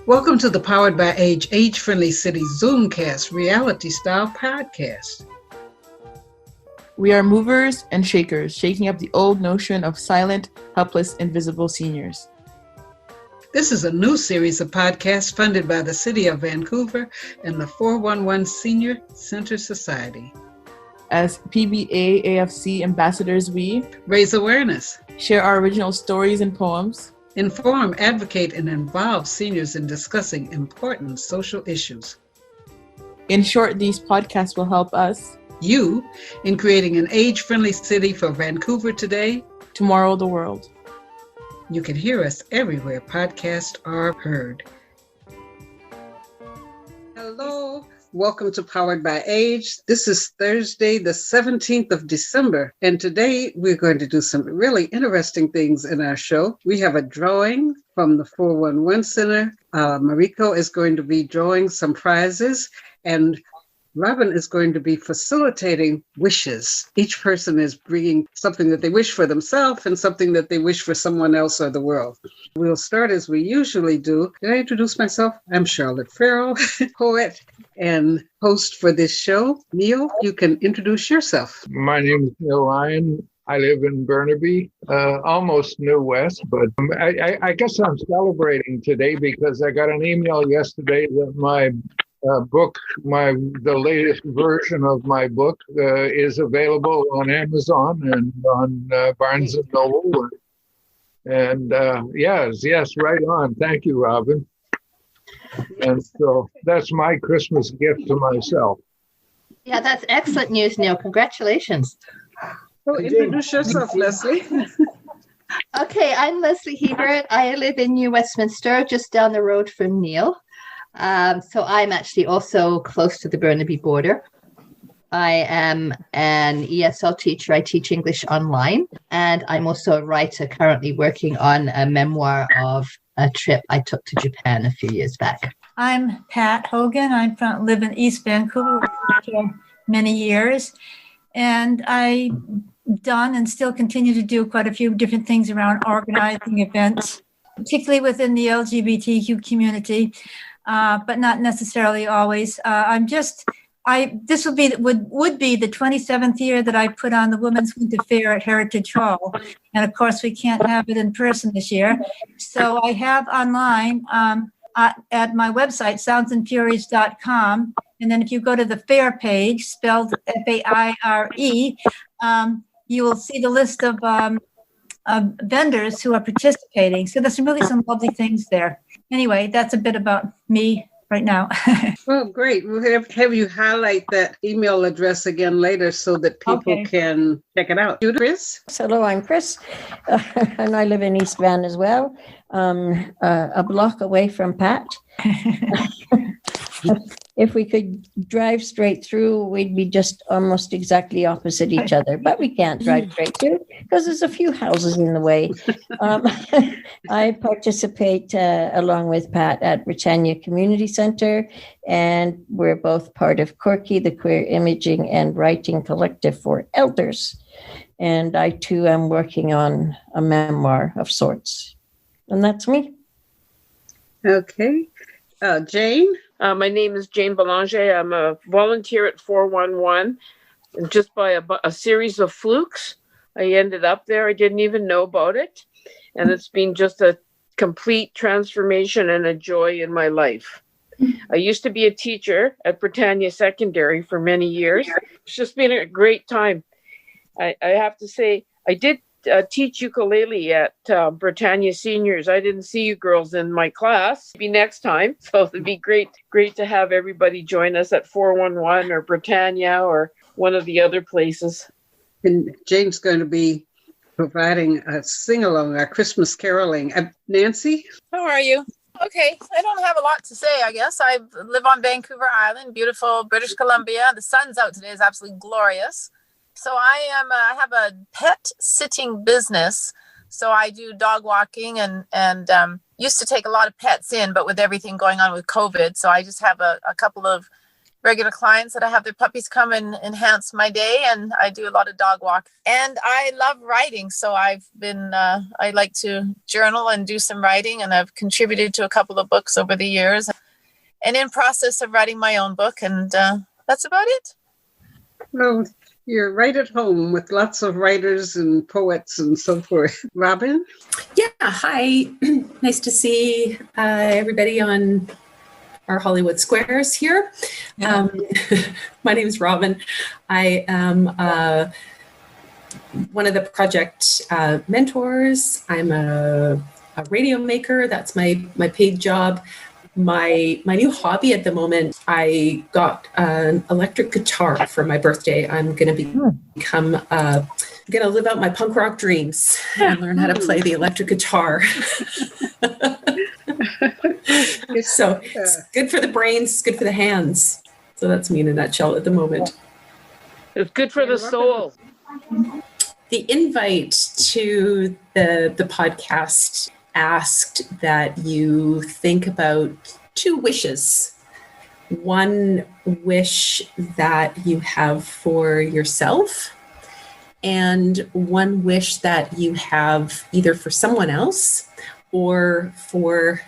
Welcome to the Powered by Age-Friendly City Zoomcast reality-style podcast. We are movers and shakers, shaking up the old notion of silent, helpless, invisible seniors. This is a new series of podcasts funded by the City of Vancouver and the 411 Senior Center Society. As PBA AFC ambassadors, we raise awareness, share our original stories and poems, inform, advocate, and involve seniors in discussing important social issues. In short, these podcasts will help us, you, in creating an age-friendly city for Vancouver today, tomorrow the world. You can hear us everywhere podcasts are heard. Hello, welcome to Powered by Age. This is Thursday, the 17th of December, and today we're going to do some really interesting things in our show. We have a drawing from the 411 Center. Mariko is going to be drawing some prizes, and Robin is going to be facilitating wishes. Each person is bringing something that they wish for themselves and something that they wish for someone else or the world. We'll start as we usually do. Did I introduce myself? I'm Charlotte Farrell, poet and host for this show. Neil, you can introduce yourself. My name is Neil Ryan. I live in Burnaby, almost New West, but I guess I'm celebrating today because I got an email yesterday that my book, the latest version of my book is available on Amazon and on Barnes and Noble. And yes, right on. Thank you, Robin. And so that's my Christmas gift to myself. Yeah, that's excellent news, Neil. Congratulations. Oh, introduce yourself, Leslie. Okay, I'm Leslie Hebert. I live in New Westminster, just down the road from Neil. So I'm actually also close to the Burnaby border. I am an ESL teacher. I teach English online, and I'm also a writer currently working on a memoir of a trip I took to Japan a few years back. I'm Pat Hogan. I live in East Vancouver for many years, and I've done and still continue to do quite a few different things around organizing events, particularly within the LGBTQ community. But not necessarily always. This would be the 27th year that I put on the Women's Winter Fair at Heritage Hall. And of course, we can't have it in person this year. So I have online at my website, soundsandfuries.com. And then if you go to the fair page, spelled Faire, you will see the list of vendors who are participating. So there's really some lovely things there. Anyway, that's a bit about me right now. Well, great. We'll have you highlight that email address again later so that people can check it out. Chris? Hello, I'm Chris, and I live in East Van as well, a block away from Pat. If we could drive straight through, we'd be just almost exactly opposite each other, but we can't drive straight through because there's a few houses in the way. I participate along with Pat at Britannia Community Centre, and we're both part of Corky, the Queer Imaging and Writing Collective for Elders. And I too am working on a memoir of sorts. And that's me. Okay. Jane? My name is Jane Belanger. I'm a volunteer at 411. And just by a series of flukes, I ended up there. I didn't even know about it. And it's been just a complete transformation and a joy in my life. I used to be a teacher at Britannia Secondary for many years. It's just been a great time. I have to say, I did teach ukulele at Britannia Seniors. I didn't see you girls in my class. Maybe next time. So it'd be great to have everybody join us at 411 or Britannia or one of the other places. And Jane's going to be providing a sing-along, a Christmas caroling. Nancy? How are you? Okay, I don't have a lot to say, I guess. I live on Vancouver Island, beautiful British Columbia. The sun's out today. It's absolutely glorious. So I have a pet sitting business. So I do dog walking and used to take a lot of pets in, but with everything going on with COVID. So I just have a couple of regular clients that I have their puppies come and enhance my day, and I do a lot of dog walk. And I love writing, so I like to journal and do some writing, and I've contributed to a couple of books over the years, and in process of writing my own book, and that's about it. Well, you're right at home with lots of writers and poets and so forth. Robin? Yeah, hi. Nice to see everybody on our Hollywood Squares here. Yeah. My name is Robin. I am one of the project mentors. I'm a radio maker. That's my paid job. My new hobby at the moment, I got an electric guitar for my birthday. I'm going to become, I'm going to live out my punk rock dreams and learn how to play the electric guitar. So it's good for the brains, it's good for the hands. So that's me in a nutshell at the moment. It's good for the soul. The invite to the podcast asked that you think about 2 wishes. One wish that you have for yourself, and one wish that you have either for someone else or for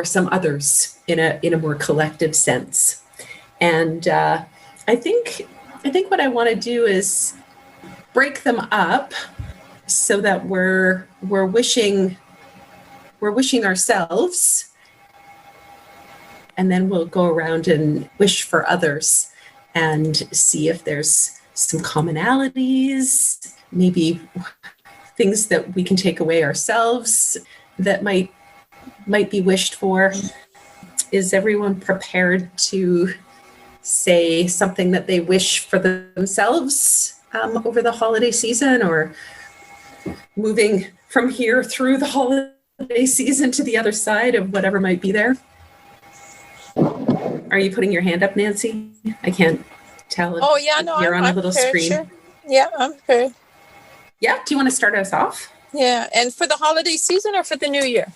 some others in a more collective sense. And I think what I want to do is break them up so that we're wishing ourselves, and then we'll go around and wish for others and see if there's some commonalities, maybe things that we can take away ourselves that might be wished for. Is everyone prepared to say something that they wish for themselves over the holiday season, or moving from here through the holiday season to the other side of whatever might be there? Are you putting your hand up, Nancy? I can't tell if you're on a little screen. Sure. Yeah, I'm prepared. Yeah, do you want to start us off? Yeah, and for the holiday season or for the new year?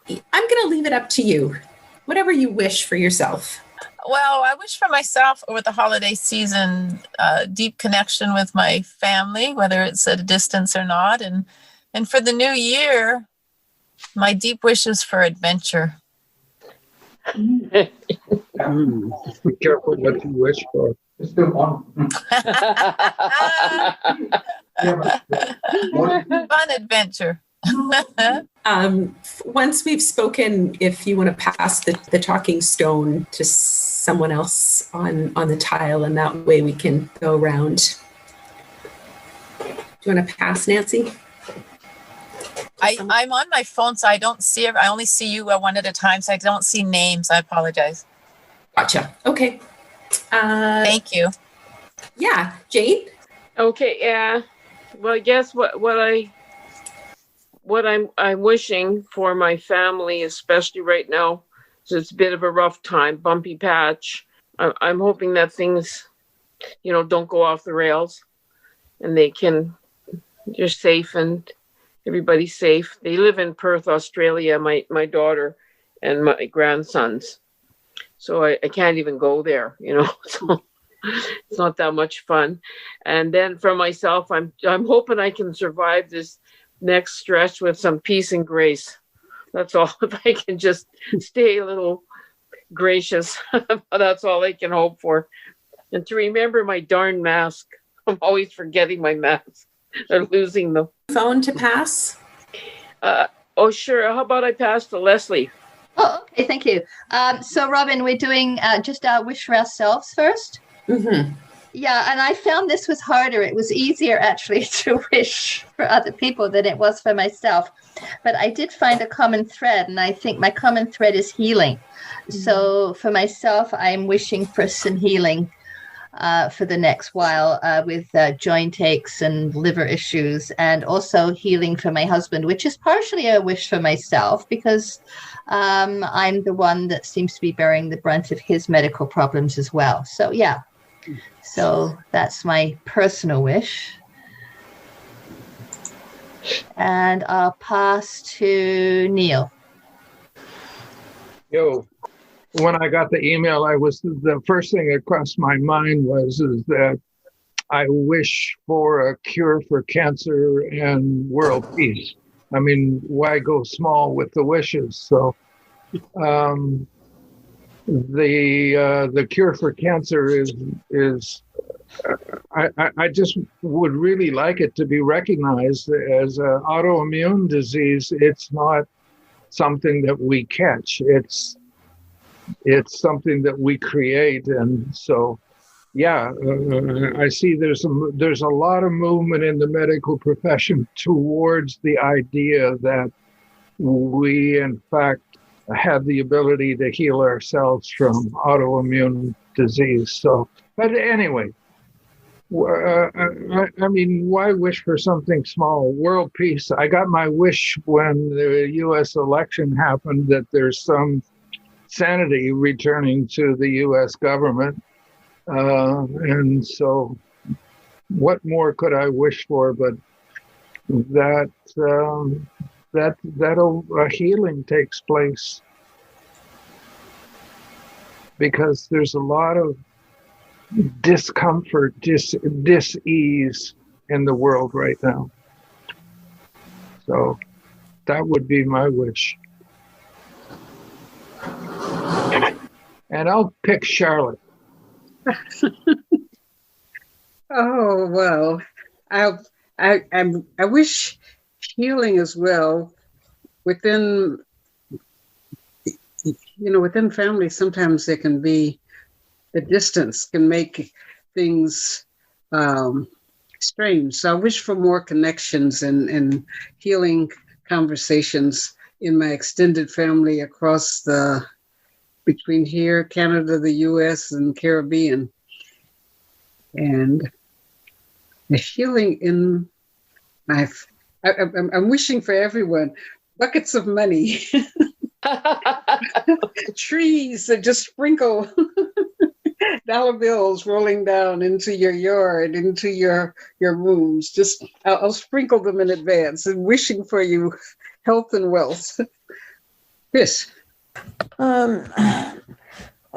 I'm going to leave it up to you. Whatever you wish for yourself. Well, I wish for myself over the holiday season, deep connection with my family, whether it's at a distance or not. And for the new year, my deep wish is for adventure. Be careful what you wish for. Fun adventure. Once we've spoken, if you want to pass the talking stone to someone else on the tile, and that way we can go around. Do you want to pass, Nancy? I'm on my phone, so I don't see it. I only see you one at a time, so I don't see names. I apologize. Gotcha. Okay. Thank you. Yeah, Jane? Okay, yeah. Well, I guess what I'm wishing for my family, especially right now, so it's a bit of a rough time, bumpy patch. I'm hoping that things, don't go off the rails, and you're safe and everybody's safe. They live in Perth, Australia, my daughter and my grandsons. So I can't even go there, so it's not that much fun. And then for myself, I'm hoping I can survive this next stretch with some peace and grace. That's all. If I can just stay a little gracious, that's all I can hope for. And to remember my darn mask. I'm always forgetting my mask or losing them. Phone to pass? Oh, sure. How about I pass to Leslie? Oh, okay. Thank you. So, Robin, we're doing just our wish for ourselves first. Mm-hmm. Yeah, and I found this was harder. It was easier, actually, to wish for other people than it was for myself. But I did find a common thread, and I think my common thread is healing. Mm-hmm. So for myself, I'm wishing for some healing for the next while with joint aches and liver issues, and also healing for my husband, which is partially a wish for myself because I'm the one that seems to be bearing the brunt of his medical problems as well. So, yeah. So that's my personal wish. And I'll pass to Neil. Yo, when I got the email, the first thing that crossed my mind is that I wish for a cure for cancer and world peace. I mean, why go small with the wishes? So, the cure for cancer is I just would really like it to be recognized as an autoimmune disease. It's not something that we catch. It's something that we create, and so. Yeah, I see there's a lot of movement in the medical profession towards the idea that we, in fact, have the ability to heal ourselves from autoimmune disease. So, but anyway, I mean, why wish for something small? World peace. I got my wish when the U.S. election happened that there's some sanity returning to the U.S. government. And so what more could I wish for but that a healing takes place, because there's a lot of discomfort, dis-ease in the world right now. So that would be my wish. And I'll pick Charlotte. Oh, well, I wish healing as well within, within families. Sometimes there can be the distance can make things strange. So I wish for more connections and healing conversations in my extended family across between here, Canada, the US, and Caribbean. And the healing in I'm wishing for everyone buckets of money, trees that just sprinkle dollar bills rolling down into your yard, into your rooms. Just I'll sprinkle them in advance and wishing for you health and wealth. Yes.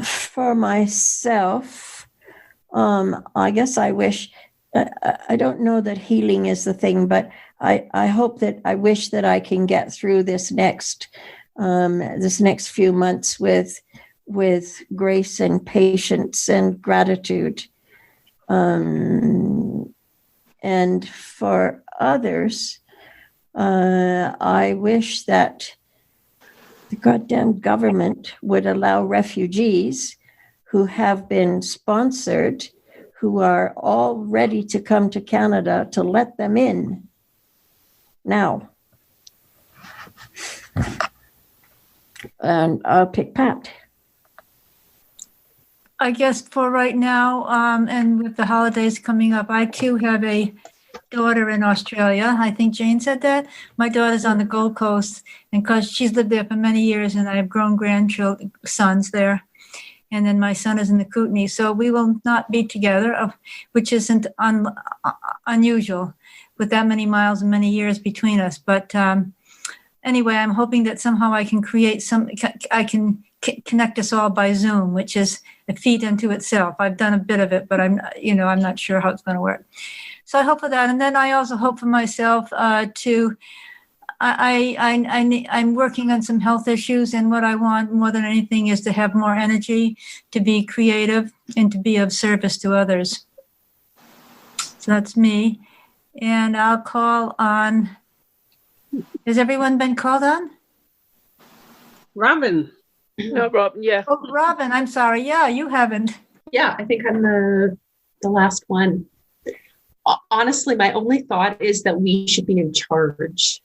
For myself, I guess I wish, I don't know that healing is the thing, but I wish that I can get through this next few months with grace and patience and gratitude. And for others, I wish that the goddamn government would allow refugees who have been sponsored, who are all ready to come to Canada, to let them in now. And I'll pick Pat. I guess for right now, and with the holidays coming up, I too have a daughter in Australia. I think Jane said that. My daughter's on the Gold Coast, and because she's lived there for many years, and I have grown grandchildren, sons there. And then my son is in the Kootenay. So we will not be together, which isn't unusual with that many miles and many years between us. But anyway, I'm hoping that somehow I can connect us all by Zoom, which is a feat unto itself. I've done a bit of it, but I'm not sure how it's going to work. So I hope for that. And then I also hope for myself I'm working on some health issues, and what I want more than anything is to have more energy, to be creative, and to be of service to others. So that's me. And I'll call on, has everyone been called on? Robin. No, Robin, yeah. Oh, Robin, I'm sorry. Yeah, you haven't. Yeah, I think I'm the last one. Honestly, my only thought is that we should be in charge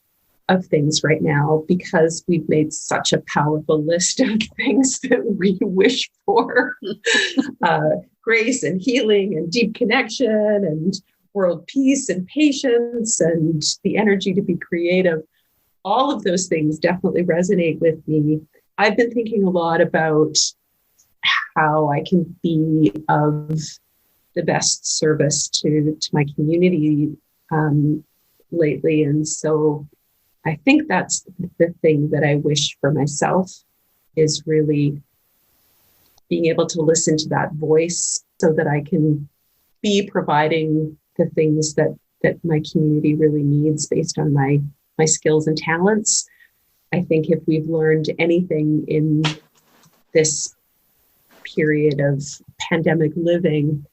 of things right now, because we've made such a powerful list of things that we wish for. Grace and healing and deep connection and world peace and patience and the energy to be creative. All of those things definitely resonate with me. I've been thinking a lot about how I can be of the best service to my community lately. And so I think that's the thing that I wish for myself, is really being able to listen to that voice so that I can be providing the things that my community really needs based on my skills and talents. I think if we've learned anything in this period of pandemic living,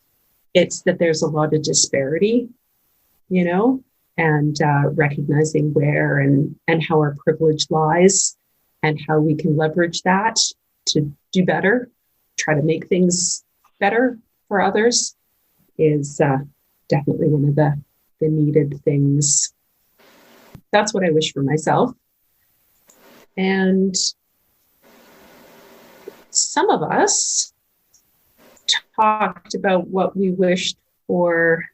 it's that there's a lot of disparity, and recognizing where and how our privilege lies and how we can leverage that to do better, try to make things better for others is definitely one of the needed things. That's what I wish for myself. And some of us talked about what we wished for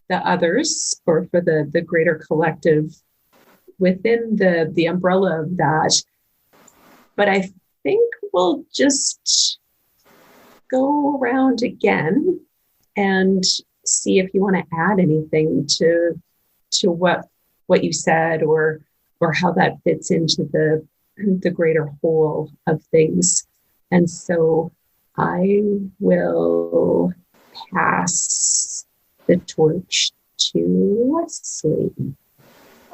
the others or for the greater collective within the umbrella of that. But I think we'll just go around again and see if you want to add anything to what you said or how that fits into the greater whole of things. And so I will pass the torch to Leslie.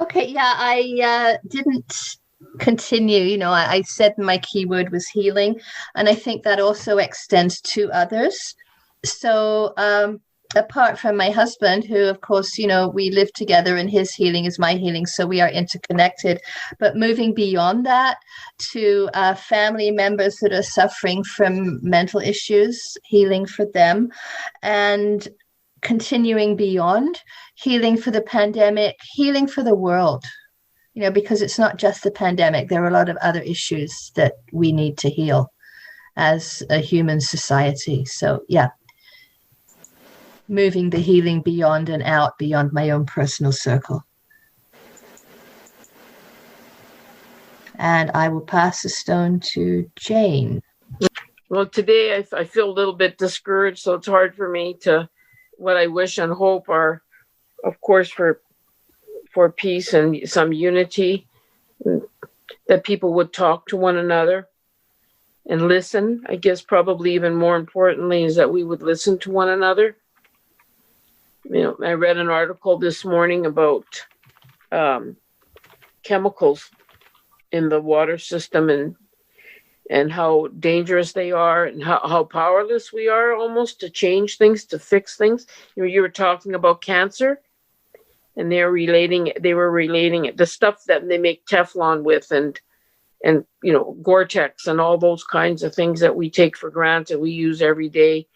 Okay, yeah, I didn't continue. I said my keyword was healing, and I think that also extends to others. So apart from my husband, who, of course, we live together and his healing is my healing, so we are interconnected. But moving beyond that to family members that are suffering from mental issues, healing for them, and continuing beyond, healing for the pandemic, healing for the world, because it's not just the pandemic. There are a lot of other issues that we need to heal as a human society. So, yeah. Moving the healing beyond and out beyond my own personal circle. And I will pass the stone to Jane. Well, today I feel a little bit discouraged, so it's hard for me to, what I wish and hope are, of course, for peace and some unity, that people would talk to one another and listen. I guess probably even more importantly is that we would listen to one another. I read an article this morning about chemicals in the water system and how dangerous they are and how powerless we are almost to change things, to fix things. You were talking about cancer, and they were relating it, the stuff that they make Teflon with and Gore-Tex and all those kinds of things that we take for granted, we use every day,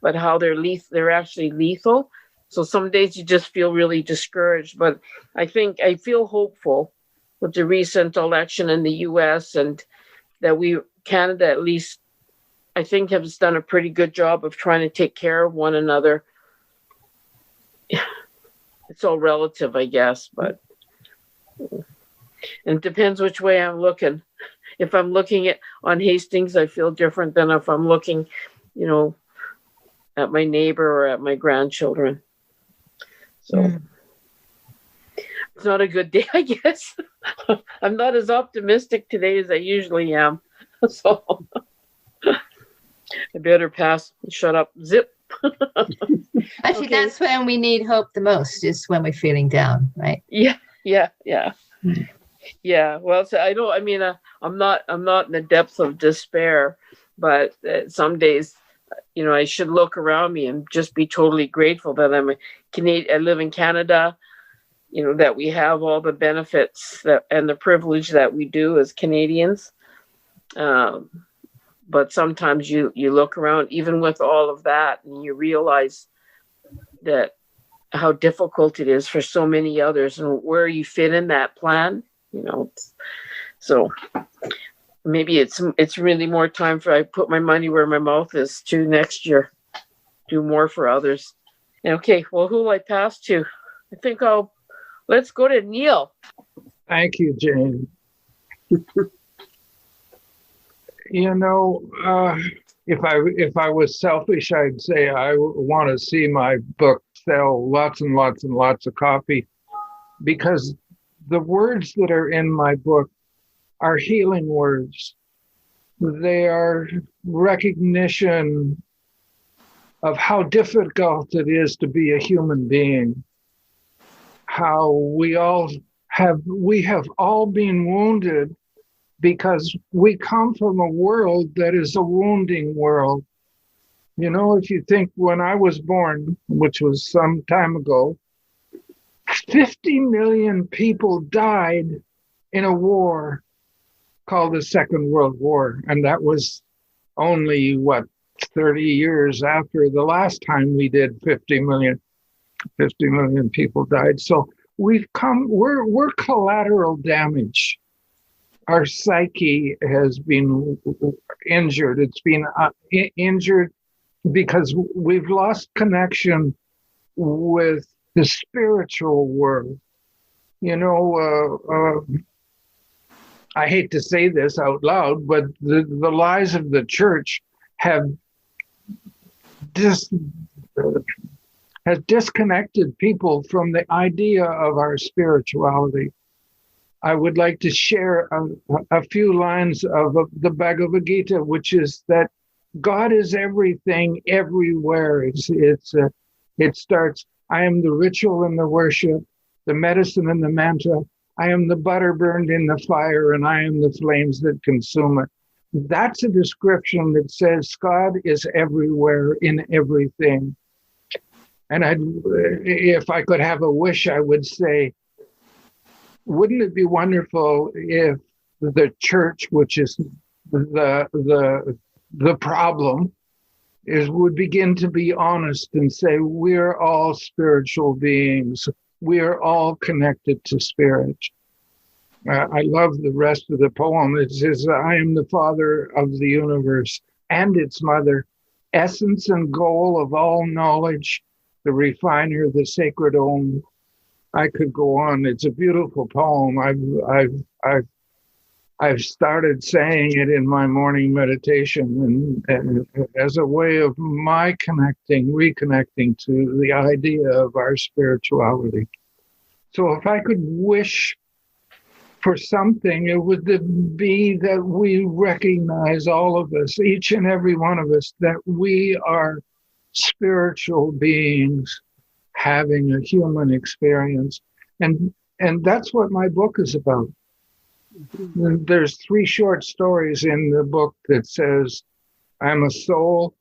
but how they're actually lethal. So some days you just feel really discouraged, but I feel hopeful with the recent election in the US and that Canada at least, I think, has done a pretty good job of trying to take care of one another. It's all relative, I guess, but it depends which way I'm looking. If I'm looking on Hastings, I feel different than if I'm looking, at my neighbor or at my grandchildren. So it's not a good day, I guess. I'm not as optimistic today as I usually am. So I better pass and shut up. Zip. Actually, okay. That's when we need hope the most, is when we're feeling down, right? Yeah. Yeah. Well, so I'm not in the depths of despair, but some days, I should look around me and just be totally grateful that I'm a Canadian. I live in Canada, that we have all the benefits and the privilege that we do as Canadians. But sometimes you look around, even with all of that, and you realize that how difficult it is for so many others and where you fit in that plan, So maybe it's really more time for I put my money where my mouth is to next year, do more for others. Okay, well, who will I pass to? I think let's go to Neil. Thank you, Jane. If I was selfish, I'd say I want to see my book sell lots and lots and lots of copy, because the words that are in my book are healing words. They are recognition of how difficult it is to be a human being, how we have all been wounded because we come from a world that is a wounding world. You know, if you think when I was born, which was some time ago, 50 million people died in a war called the Second World War. And that was only, 30 years after the last time we did 50 million people died. So we're collateral damage. Our psyche has been injured. It's been injured because we've lost connection with the spiritual world. You know, I hate to say this out loud, but the lies of the church have disconnected people from the idea of our spirituality. I would like to share a few lines of the Bhagavad Gita, which is that God is everything, everywhere. It starts, I am the ritual and the worship, the medicine and the mantra. I am the butter burned in the fire, and I am the flames that consume it. That's a description that says God is everywhere in everything. And if I could have a wish, I would say, wouldn't it be wonderful if the church, which is the problem, would begin to be honest and say, we're all spiritual beings. We're all connected to spirit. I love the rest of the poem. It says, I am the father of the universe and its mother, essence and goal of all knowledge, the refiner, the sacred Om. I could go on. It's a beautiful poem. I've started saying it in my morning meditation and as a way of my reconnecting to the idea of our spirituality. So if I could wish for something, it would be that we recognize, all of us, each and every one of us, that we are spiritual beings having a human experience. And that's what my book is about. There's 3 short stories in the book that says, I'm a soul,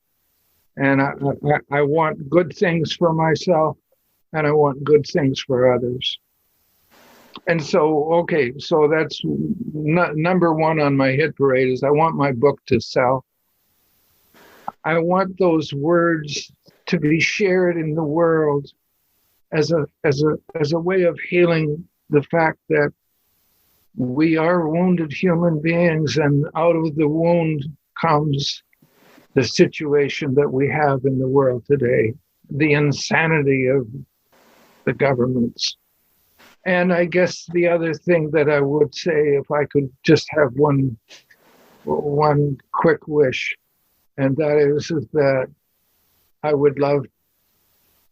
and I want good things for myself, and I want good things for others. And so that's number 1 on my hit parade is I want my book to sell. I want those words to be shared in the world as a way of healing the fact that we are wounded human beings, and out of the wound comes the situation that we have in the world today, the insanity of the governments. And I guess the other thing that I would say, if I could just have one quick wish, and that is that I would love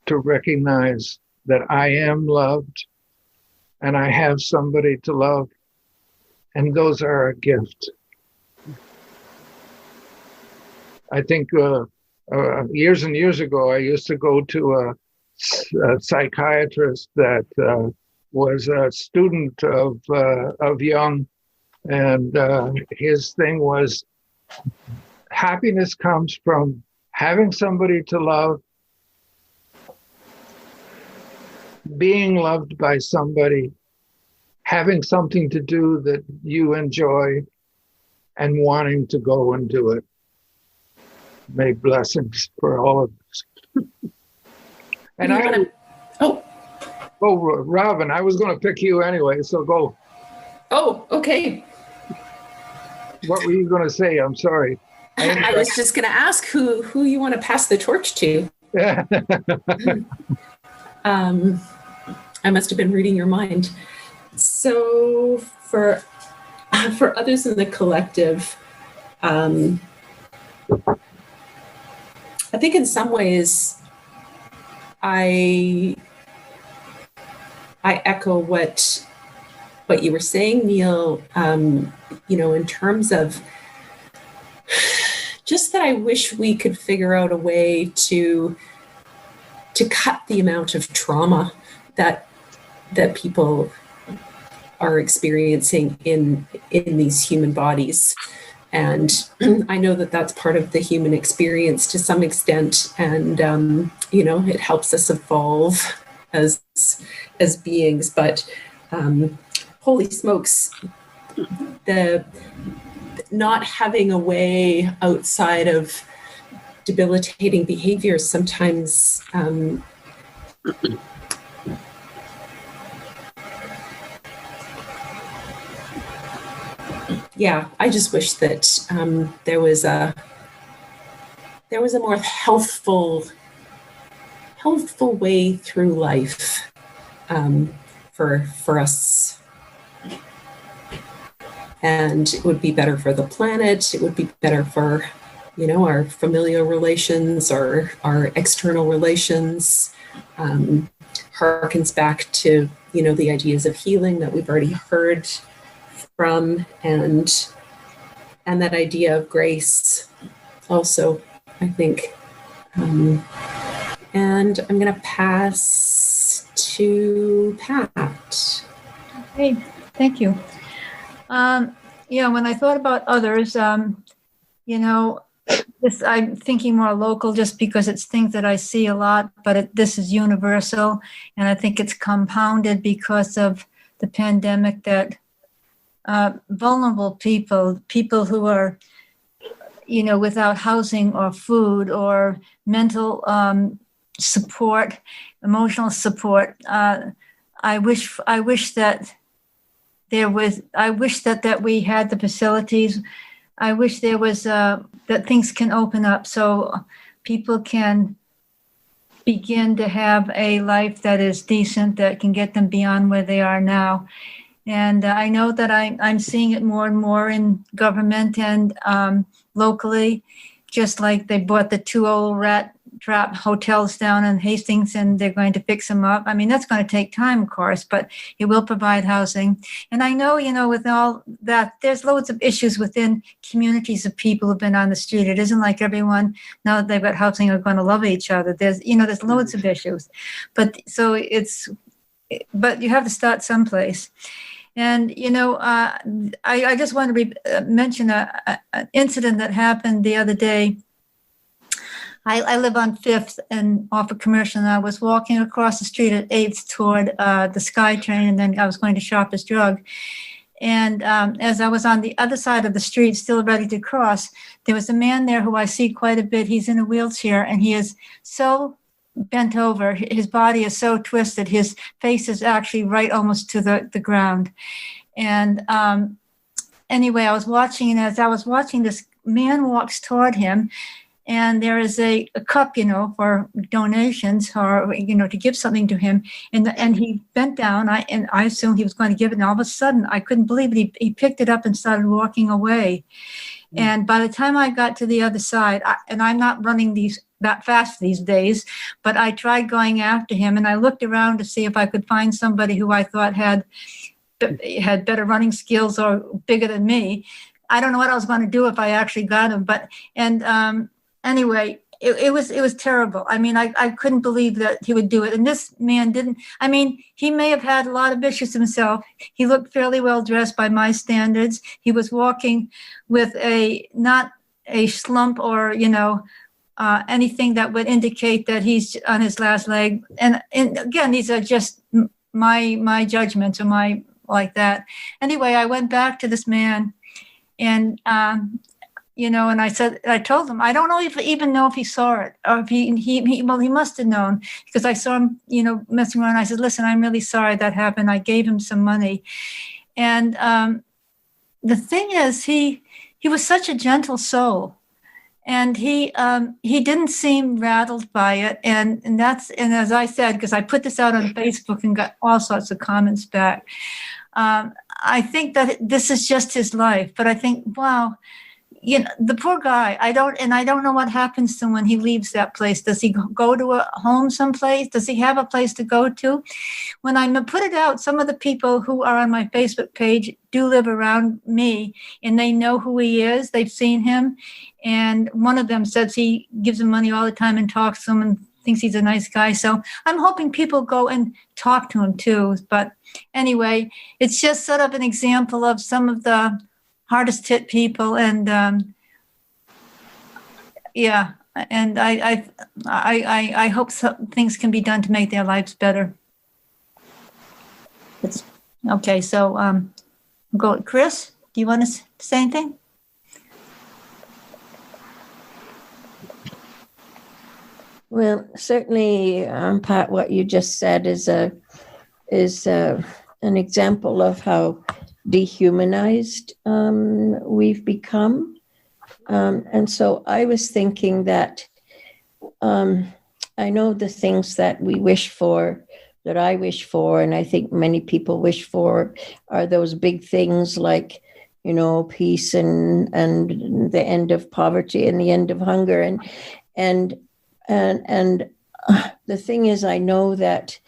to recognize that I am loved and I have somebody to love, and those are a gift. I think years and years ago, I used to go to a psychiatrist that was a student of Jung, and his thing was happiness comes from having somebody to love, being loved by somebody, having something to do that you enjoy, and wanting to go and do it. May blessings for all of us. And Robin, I was going to pick you anyway, so go. Oh, okay. What were you going to say? I'm sorry. I was just going to ask who you want to pass the torch to. I must have been reading your mind. So for others in the collective, I think in some ways I echo what you were saying, Neil, in terms of just that I wish we could figure out a way to cut the amount of trauma that people are experiencing in these human bodies. And I know that that's part of the human experience to some extent. And, it helps us evolve as beings. But holy smokes, the not having a way outside of debilitating behaviors sometimes I just wish that there was a more healthful way through life for us. And it would be better for the planet. It would be better for, our familial relations, our external relations. Harkens back to, the ideas of healing that we've already heard from, and that idea of grace also, I think. And I'm going to pass to Pat. Okay, thank you. When I thought about others, I'm thinking more local just because it's things that I see a lot, but this is universal. And I think it's compounded because of the pandemic that vulnerable people who are, without housing or food or mental support, emotional support. I wish that we had the facilities. I wish there was that things can open up so people can begin to have a life that is decent, that can get them beyond where they are now. And I know that I'm seeing it more and more in government and locally, just like they bought the 2 old rat trap hotels down in Hastings and they're going to fix them up. I mean, that's going to take time, of course, but it will provide housing. And I know, with all that, there's loads of issues within communities of people who've been on the street. It isn't like everyone, now that they've got housing, are going to love each other. There's loads of issues. But you have to start someplace. And, I just want to mention an incident that happened the other day. I live on 5th and off of Commercial, and I was walking across the street at 8th toward the SkyTrain, and then I was going to Shoppers Drug. And as I was on the other side of the street, still ready to cross, there was a man there who I see quite a bit. He's in a wheelchair, and he is so bent over. His body is so twisted. His face is actually right almost to the ground. And anyway, I was watching, and as I was watching, this man walks toward him, and there is a cup, for donations or, to give something to him. And he bent down, and I assumed he was going to give it. And all of a sudden, I couldn't believe it. He picked it up and started walking away. Mm-hmm. And by the time I got to the other side, and I'm not running that fast these days, but I tried going after him, and I looked around to see if I could find somebody who I thought had better running skills or bigger than me. I don't know what I was going to do if I actually got him, anyway, it was terrible. I mean, I couldn't believe that he would do it. And this man didn't. I mean, he may have had a lot of issues himself. He looked fairly well dressed by my standards. He was walking with not a slump or, anything that would indicate that he's on his last leg. And again, these are just my judgments or my like that. Anyway, I went back to this man and, and I told him, I don't even know if he saw it or if he must have known, because I saw him, messing around. I said, listen, I'm really sorry that happened. I gave him some money. And the thing is, he was such a gentle soul, and he didn't seem rattled by it. And as I said, because I put this out on Facebook and got all sorts of comments back, I think that this is just his life. But I think, wow, the poor guy, I don't know what happens to him when he leaves that place. Does he go to a home someplace? Does he have a place to go to? When I put it out, some of the people who are on my Facebook page do live around me, and they know who he is. They've seen him. And one of them says he gives them money all the time and talks to them and thinks he's a nice guy. So I'm hoping people go and talk to him too. But anyway, it's just sort of an example of some of the hardest hit people. And and I hope things can be done to make their lives better. Okay, so go, Chris, do you want to say anything? Well, certainly, Pat, what you just said is an example of how dehumanized we've become. And so I was thinking that I know the things that we wish for, that I wish for, and I think many people wish for, are those big things like, peace and the end of poverty and the end of hunger. And the thing is, I know that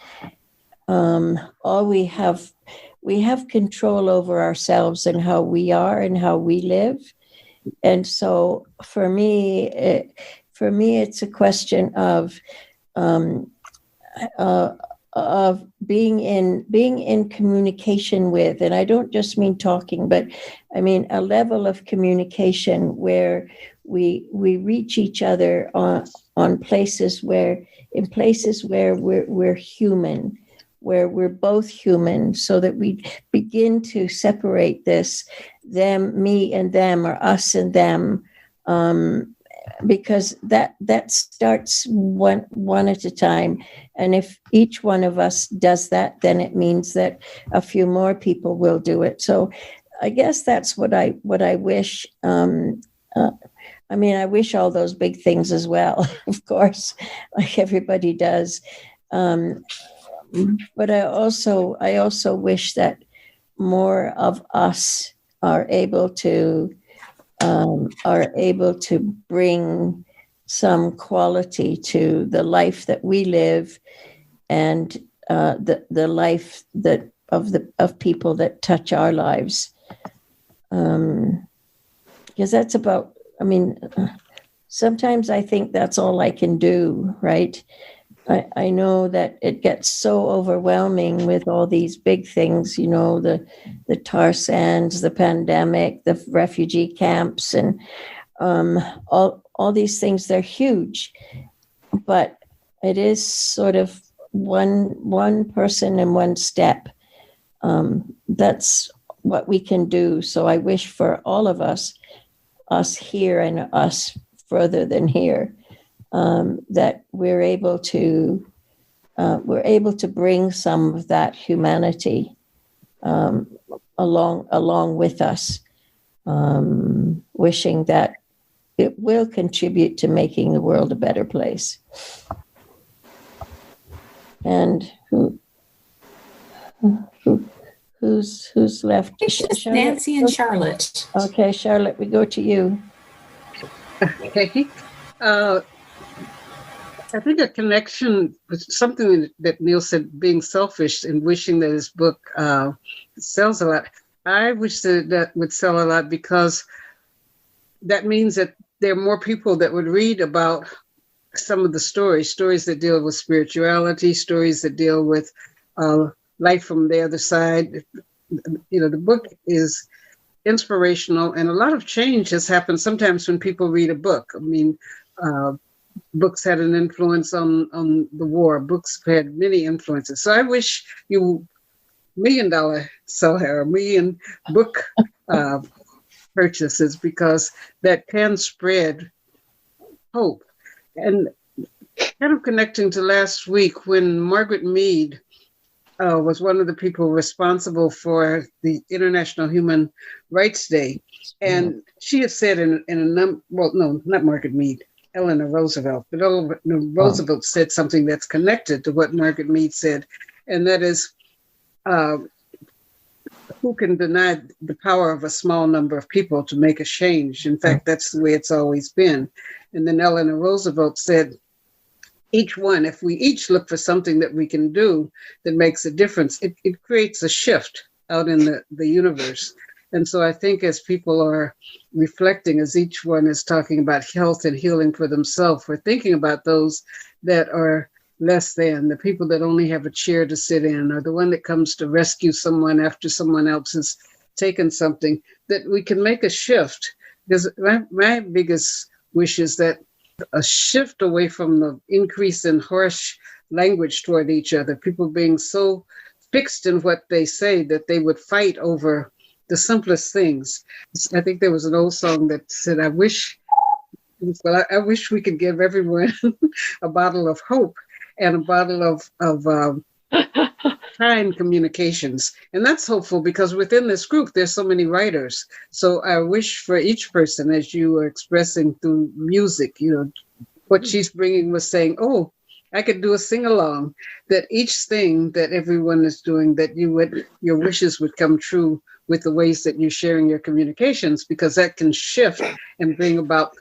all we have control over ourselves and how we are and how we live. And so for me, it's a question of being in communication with, and I don't just mean talking, but I mean a level of communication where we reach each other on places where we're human, where we're both human, so that we begin to separate this, them, me and them, or us and them, because that starts one at a time. And if each one of us does that, then it means that a few more people will do it. So I guess that's what I wish. I wish all those big things as well, of course, like everybody does. But I also wish that more of us are able to bring some quality to the life that we live, and the life that of people that touch our lives. Because that's about. Sometimes I think that's all I can do, right? I know that it gets so overwhelming with all these big things, the tar sands, the pandemic, the refugee camps, and all these things. They're huge, but it is sort of one person and one step. That's what we can do. So I wish for all of us here and us further than here, that we're able to bring some of that humanity along with us, wishing that it will contribute to making the world a better place. And who's left? It's just Nancy and Charlotte. Okay, Charlotte, we go to you. Okay. I think a connection with something that Neil said, being selfish and wishing that his book sells a lot. I wish that would sell a lot, because that means that there are more people that would read about some of the stories that deal with spirituality, stories that deal with life from the other side. The book is inspirational, and a lot of change has happened sometimes when people read a book. Books had an influence on the war. Books had many influences. So I wish you $1 million seller, 1 million book purchases, because that can spread hope. And kind of connecting to last week, when Margaret Mead was one of the people responsible for the International Human Rights Day. And she had said not Margaret Mead, Eleanor Roosevelt. But Roosevelt said something that's connected to what Margaret Mead said, and that is who can deny the power of a small number of people to make a change? In fact, that's the way it's always been. And then Eleanor Roosevelt said, each one, if we each look for something that we can do that makes a difference, it creates a shift out in the universe. And so I think as people are reflecting, as each one is talking about health and healing for themselves, we're thinking about those that are less than, the people that only have a chair to sit in, or the one that comes to rescue someone after someone else has taken something, that we can make a shift. Because my biggest wish is that a shift away from the increase in harsh language toward each other, people being so fixed in what they say that they would fight over the simplest things. I think there was an old song that said, I wish we could give everyone a bottle of hope and a bottle of kind communications. And that's hopeful because within this group, there's so many writers. So I wish for each person, as you were expressing through music, what she's bringing was saying, oh, I could do a sing-along, that each thing that everyone is doing, that your wishes would come true with the ways that you're sharing your communications, because that can shift and bring about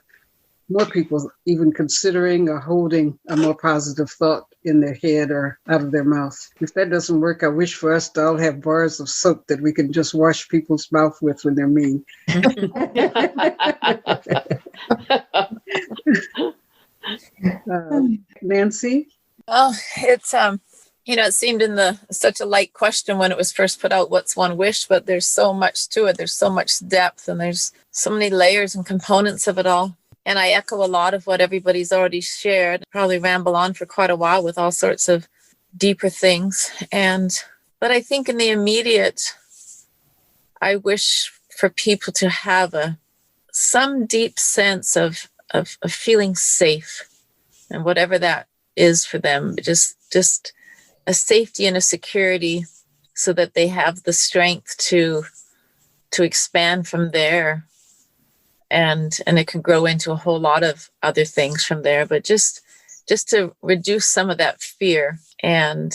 more people even considering or holding a more positive thought in their head or out of their mouth. If that doesn't work, I wish for us to all have bars of soap that we can just wash people's mouth with when they're mean. Nancy? Well, it's it seemed such a light question when it was first put out, what's one wish, but there's so much to it. There's so much depth and there's so many layers and components of it all. And I echo a lot of what everybody's already shared. Probably ramble on for quite a while with all sorts of deeper things. But I think in the immediate, I wish for people to have some deep sense of feeling safe, and whatever that is for them, just a safety and a security, so that they have the strength to expand from there. And it can grow into a whole lot of other things from there, but just to reduce some of that fear and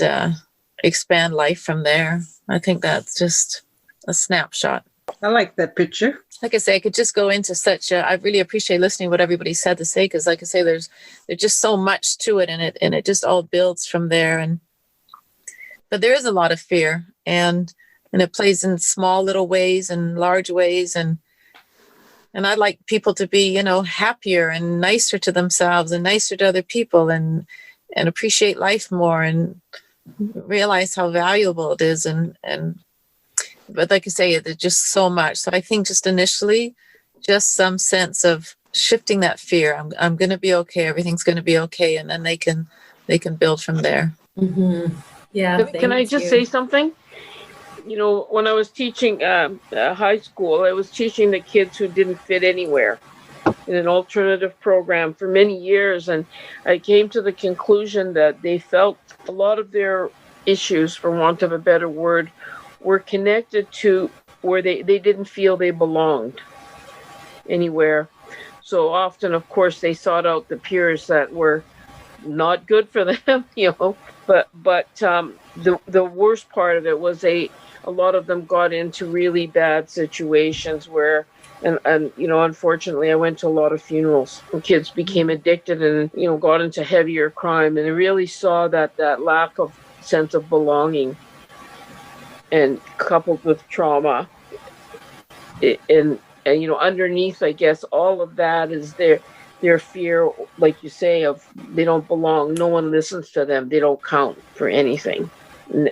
expand life from there. I think that's just a snapshot. I like that picture. Like I say, I could just go into I really appreciate listening to what everybody's had to say, because like I say, there's just so much to it, and it just all builds from there. But there is a lot of fear, and it plays in small little ways and large ways, and I'd like people to be, happier and nicer to themselves and nicer to other people, and appreciate life more and realize how valuable it is. But like I say, there's just so much. So I think just initially, just some sense of shifting that fear. I'm going to be okay. Everything's going to be okay. And then they can build from there. Mm-hmm. Yeah. Can I just say something? When I was teaching high school, I was teaching the kids who didn't fit anywhere in an alternative program for many years. And I came to the conclusion that they felt a lot of their issues, for want of a better word, were connected to where they didn't feel they belonged anywhere. So often, of course, they sought out the peers that were not good for them, But the worst part of it was a lot of them got into really bad situations where, and unfortunately, I went to a lot of funerals. Kids became addicted and got into heavier crime, and I really saw that lack of sense of belonging, and coupled with trauma, and underneath, I guess, all of that is their fear, like you say, of they don't belong. No one listens to them. They don't count for anything.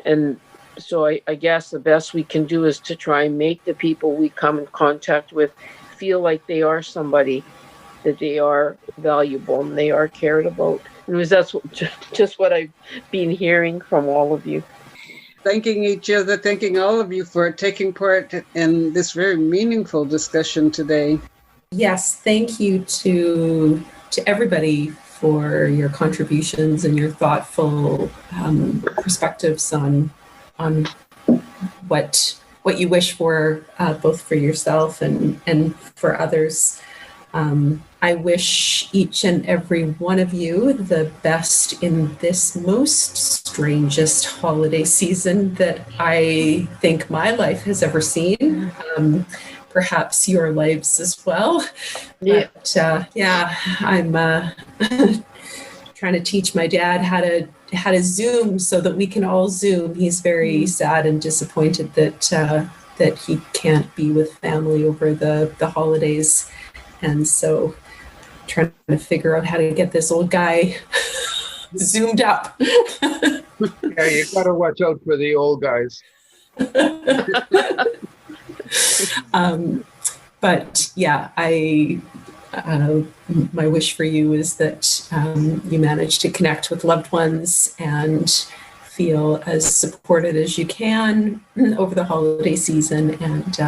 And so I guess the best we can do is to try and make the people we come in contact with feel like they are somebody, that they are valuable and they are cared about. And that's just what I've been hearing from all of you. Thanking each other, thanking all of you for taking part in this very meaningful discussion today. Yes, thank you to everybody for your contributions and your thoughtful perspectives on what you wish for, both for yourself and for others. I wish each and every one of you the best in this most strangest holiday season that I think my life has ever seen. Perhaps your lives as well. Yeah. But I'm trying to teach my dad how to Zoom so that we can all Zoom. He's very sad and disappointed that he can't be with family over the holidays, and so trying to figure out how to get this old guy zoomed up. Yeah, you got to watch out for the old guys. But yeah, my wish for you is that you manage to connect with loved ones and feel as supported as you can over the holiday season and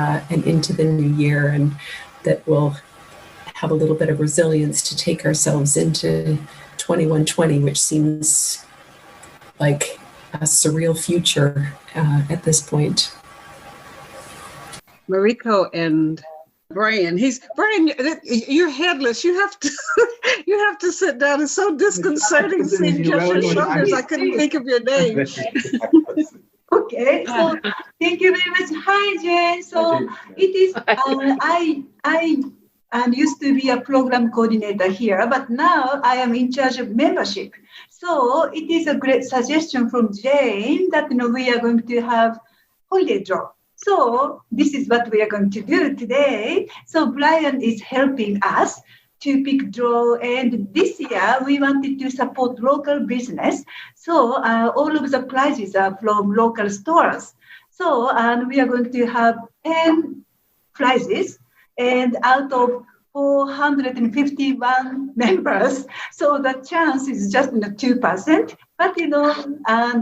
into the new year, and that we'll have a little bit of resilience to take ourselves into 2120, which seems like a surreal future at this point. Mariko and Brian, Brian, you're headless. You have to sit down. It's so disconcerting seeing just your shoulders. I couldn't think of your name. Okay, so thank you very much. Hi, Jane. So it is, I used to be a program coordinator here, but now I am in charge of membership. So it is a great suggestion from Jane that we are going to have holiday draw. So this is what we are going to do today. So Brian is helping us to pick draw, and this year we wanted to support local business. So all of the prizes are from local stores. So we are going to have 10 prizes, and out of 451 members, so the chance is just 2%, but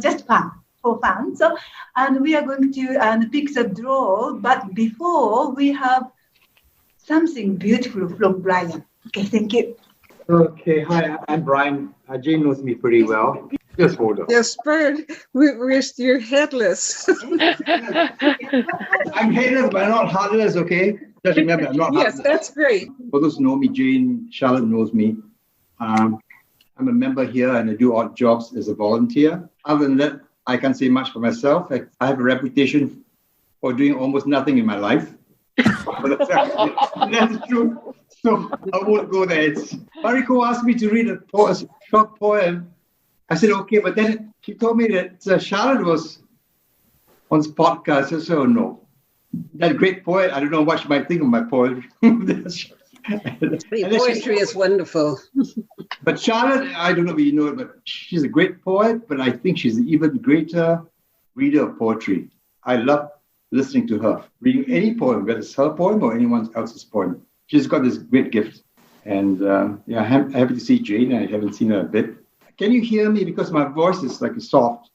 just fun. For fun. So, and we are going to pick the draw, but before we have something beautiful from Brian. Okay, thank you. Okay, hi, I'm Brian. Jane knows me pretty well. Just hold on. Yes, Bird, you're headless. I'm headless, but I'm not heartless, okay? Just remember, I'm not heartless. Yes, that's great. For those who know me, Jane, Charlotte knows me. I'm a member here and I do odd jobs as a volunteer. Other than that, I can't say much for myself. I have a reputation for doing almost nothing in my life. That's true. So I won't go there. Mariko asked me to read a short poem. I said, okay, but then she told me that Charlotte was on this podcast. So no. That great poet, I don't know what she might think of my poetry. Poetry is wonderful. But Charlotte, I don't know if you know it, but she's a great poet, but I think she's an even greater reader of poetry. I love listening to her, reading any poem, whether it's her poem or anyone else's poem. She's got this great gift. And I'm happy to see Jane. I haven't seen her a bit. Can you hear me? Because my voice is like soft.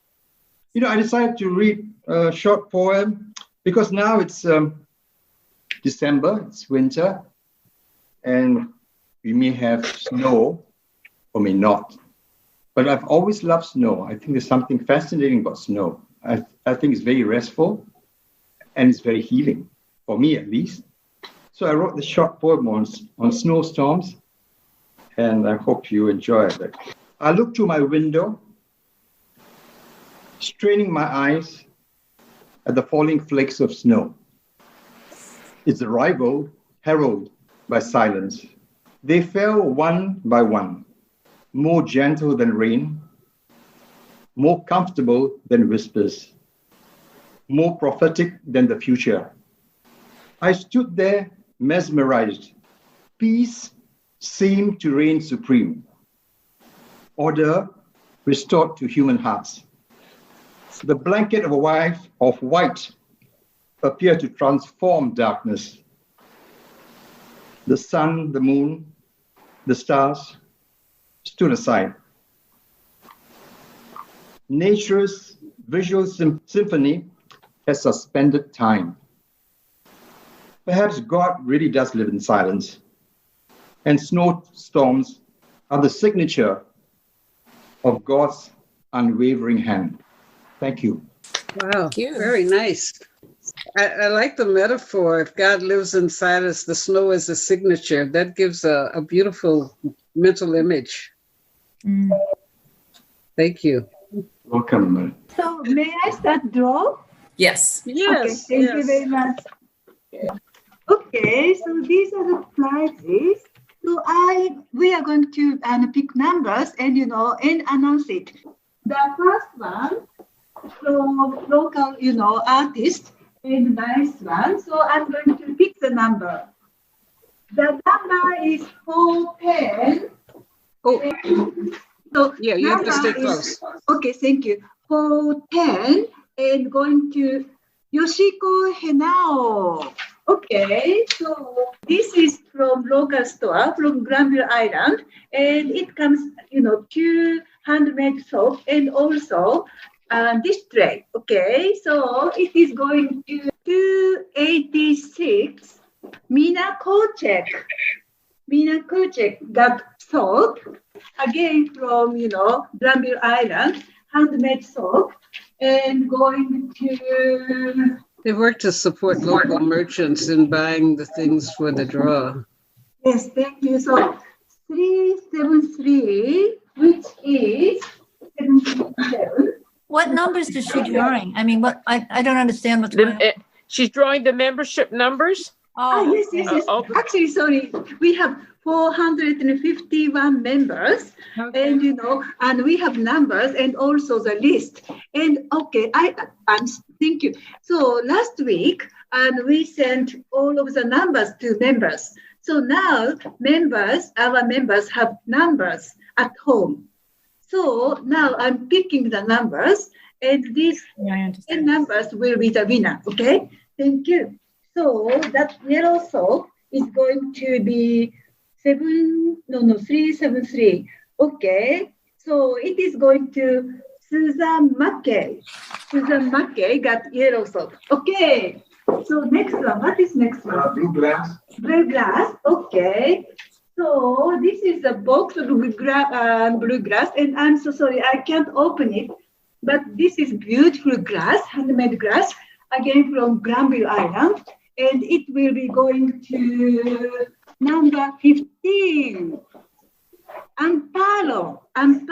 I decided to read a short poem because now it's December, it's winter. And we may have snow or may not. But I've always loved snow. I think there's something fascinating about snow. I think it's very restful and it's very healing, for me at least. So I wrote this short poem on snowstorms, and I hope you enjoy it. I look through my window, straining my eyes at the falling flakes of snow. Its arrival heralded by silence. They fell one by one, more gentle than rain, more comfortable than whispers, more prophetic than the future. I stood there mesmerized. Peace seemed to reign supreme. Order restored to human hearts. The blanket of white appeared to transform darkness. The sun, the moon, the stars stood aside. Nature's visual symphony has suspended time. Perhaps God really does live in silence, and snowstorms are the signature of God's unwavering hand. Thank you. Wow, very nice. I like the metaphor. If God lives inside us, the snow is a signature. That gives a beautiful mental image. Mm. Thank you. Welcome. So may I start draw? Yes. Yes. Okay, thank you very much. Okay, so these are the prizes. So we are going to pick numbers and and announce it. The first one from local artist and nice one. So I'm going to pick the number. The number is 410. Oh, so yeah, you have to stay number is- close. Okay, thank you. 410 and going to Yoshiko Henao. Okay, so this is from local store from Granville Island, and it comes, two handmade soap and also this tray. Okay, so it is going to 286. Mina Kocek got soap again from Granville Island, handmade soap, and going to. They work to support local merchants in buying the things for the draw. Yes, thank you. So 373, which is 77. What numbers is she drawing? I mean, I don't understand what's going on. She's drawing the membership numbers. Oh, Yes. Okay. Actually, sorry, we have 451 members, okay. and we have numbers and also the list. And okay, thank you. So last week, and we sent all of the numbers to members. So now our members have numbers at home. So now I'm picking the numbers, and these 10 numbers will be the winner. Okay, thank you. So that yellow soap is going to be 373. Okay, so it is going to Susan Mackey. Susan Mackey got yellow soap. Okay, so next one. What is next one? Blue glass. Blue glass. Okay. So this is a box of blue glass, and I'm so sorry I can't open it. But this is beautiful glass, handmade glass, again from Granville Island, and it will be going to number 15. Amparo and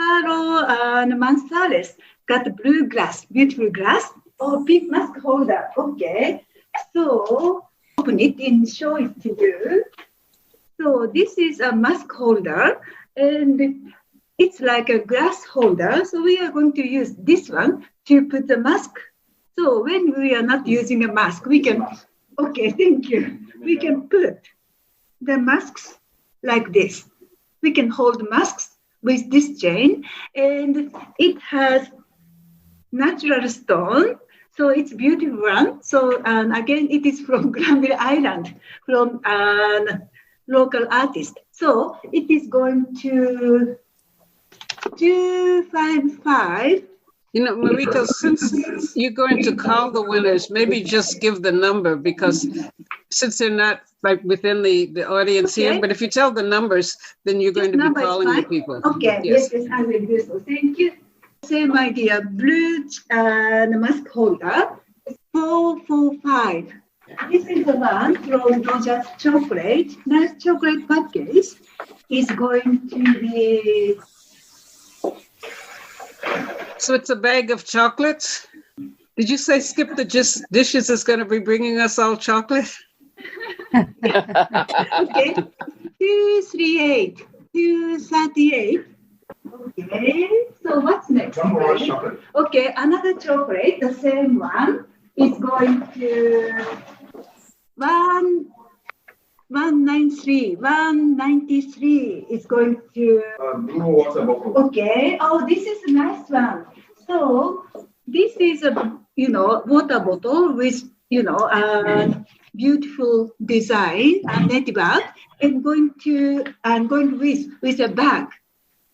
Manzales got blue glass, beautiful glass, or big mask holder. Okay, so open it and show it to you. So this is a mask holder, and it's like a glass holder. So we are going to use this one to put the mask. So when we are not using a mask, we can, okay, thank you. We can put the masks like this. We can hold masks with this chain, and it has natural stone. So it's beautiful one. So again, it is from Granville Island, from local artist. So it is going to 255. Mariko, since you're going to call the winners, maybe just give the number, because since they're not like within the audience here, but if you tell the numbers, then you're going to be calling the people. Okay, yes, I will do so. Thank you. Same idea, blue mask holder, 445. This is the one from Roger's Chocolate. Nice chocolate package is going to be. So it's a bag of chocolates? Did you say Skip the Dishes is going to be bringing us all chocolate? Okay, 238. 238. Okay, so what's next? One more chocolate. Okay, another chocolate, the same one, is going to 193. 193 is going to. Blue water bottle. Okay, oh, this is a nice one. So this is a water bottle with beautiful design and native art, and going with a bag.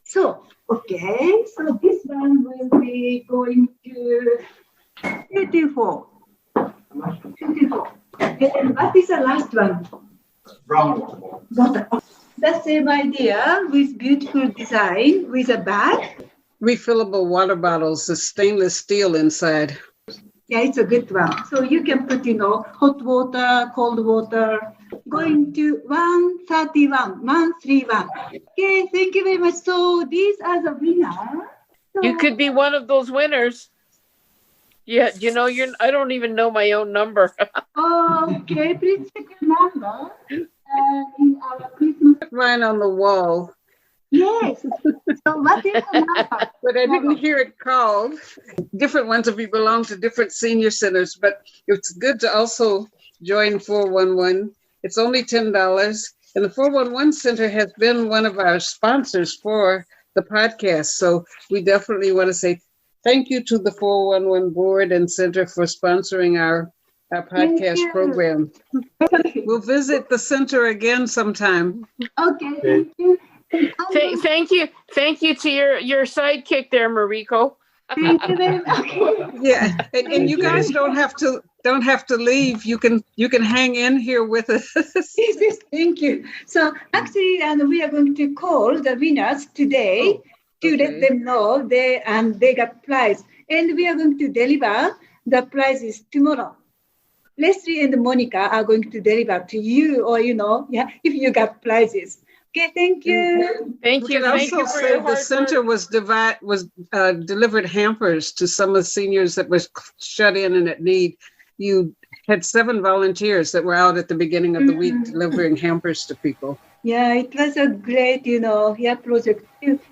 So okay, so this one will be going to 24. 24. And what is the last one? Brown water bottle. The same idea with beautiful design with a bag. Refillable water bottles, the stainless steel inside. Yeah, it's a good one. So you can put, hot water, cold water. Going to 131, 131. Okay, thank you very much. So these are the winners. You could be one of those winners. Yeah, I don't even know my own number. Okay, please check your number in our Christmas. Mine on the wall. Yes. So what is the number? But I didn't hear it called. Different ones of you belong to different senior centers, but it's good to also join 411. It's only $10. And the 411 Center has been one of our sponsors for the podcast. So we definitely want to say thank you to the 411 Board and Center for sponsoring our podcast program. We'll visit the center again sometime. Okay, thank you. Thank you to your sidekick there, Mariko. Thank you very much. Yeah, and you guys don't have to leave. You can hang in here with us. Yes, thank you. So actually, we are going to call the winners today to let them know they got prize, and we are going to deliver the prizes tomorrow. Leslie and Monica are going to deliver to you, or if you got prizes. Okay, thank you. Thank you. Thank you for your hard work. The center was delivered hampers to some of the seniors that was shut in and at need. You had 7 volunteers that were out at the beginning of the week delivering hampers to people. Yeah, it was a great, project.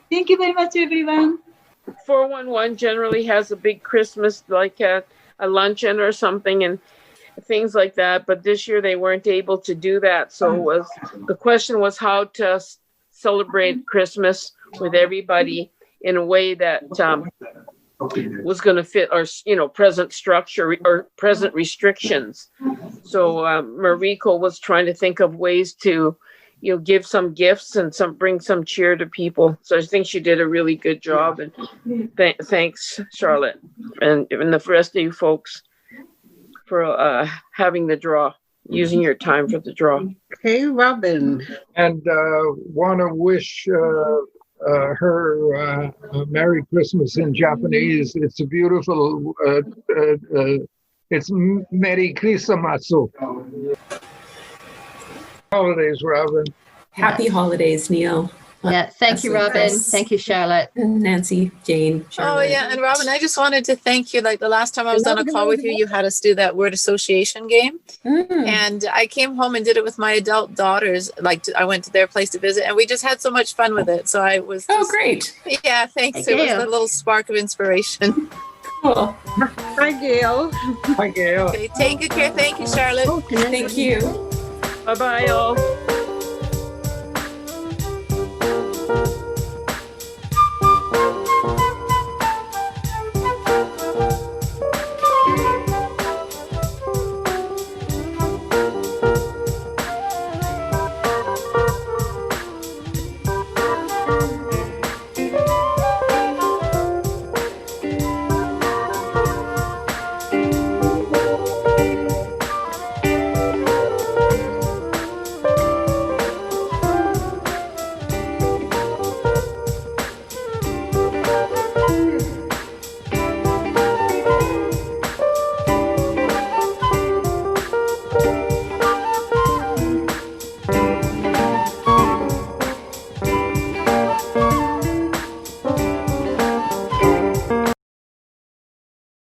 Thank you very much, everyone. 411 generally has a big Christmas, like a luncheon or something, and things like that. But this year they weren't able to do that. So the question was how to celebrate Christmas with everybody in a way that was going to fit our, present structure or present restrictions. So Mariko was trying to think of ways to, give some gifts and bring some cheer to people. So I think she did a really good job. And thanks, Charlotte, and the rest of you folks for having the draw, using your time for the draw. Hey, Robin. And want to wish her Merry Christmas in Japanese. It's a beautiful, it's Merry Christmas. Holidays, Robin. Happy holidays, Neil. Yeah, thank you, Robin. Thank you, Charlotte. Nancy, Jane, Charlotte. Oh, yeah, and Robin, I just wanted to thank you. Like the last time I was on a call with you, you had us do that word association game. And I came home and did it with my adult daughters. I went to their place to visit, and we just had so much fun with it. So I was great. Yeah, thanks. It was a little spark of inspiration. Cool. Hi, Gail. Hi, Gail. Okay, take good care. Thank you, Charlotte. Thank you. Bye-bye, all.